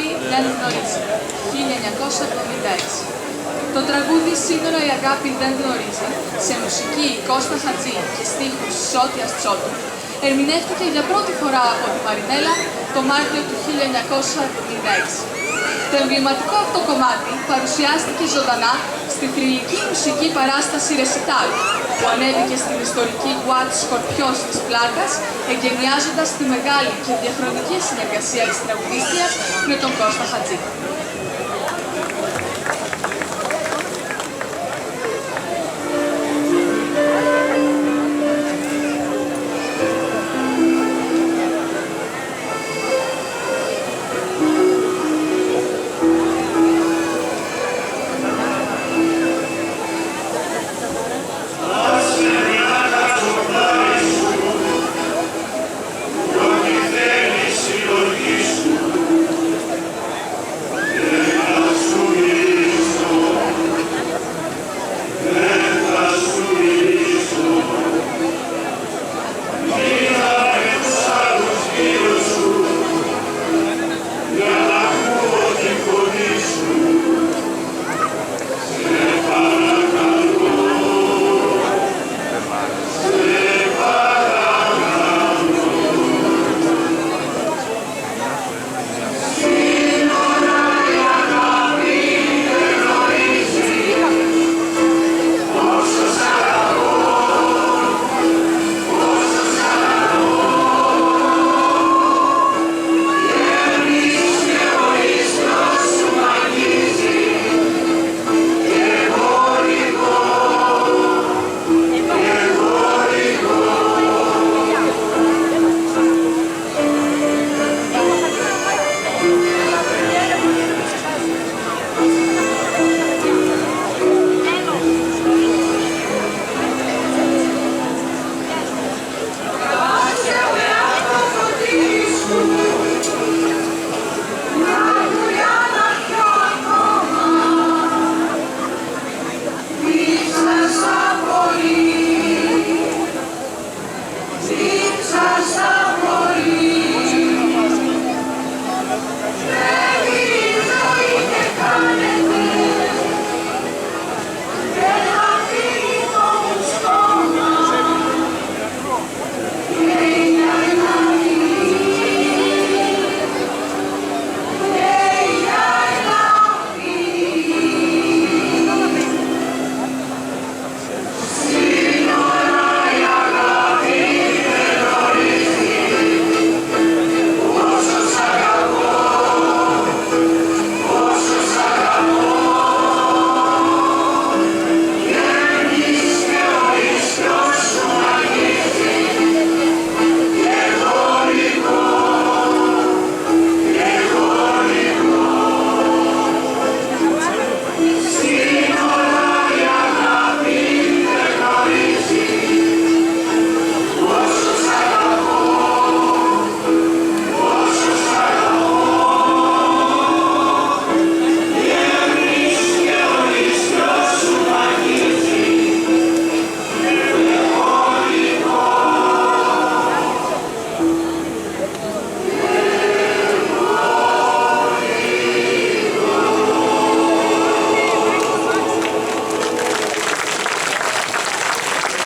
αγάπη δεν γνωρίζει, 1976. Το τραγούδι «Σύνορα η αγάπη δεν γνωρίζει», σε μουσική Κώστα Χατζή και στίχους Σώτιας Τσότου, ερμηνεύτηκε για πρώτη φορά από τη Μαρινέλα το Μάρτιο του 1976. Το εμβληματικό αυτό κομμάτι παρουσιάστηκε ζωντανά στη θρυλική μουσική παράσταση Ρεσιτάλ, που ανέβηκε στην ιστορική Γκουάτ Σκορπιός της Πλάτας, εγκαινιάζοντας τη μεγάλη και διαχρονική συνεργασία της τραγουδίστριας με τον Κώστα Χατζή.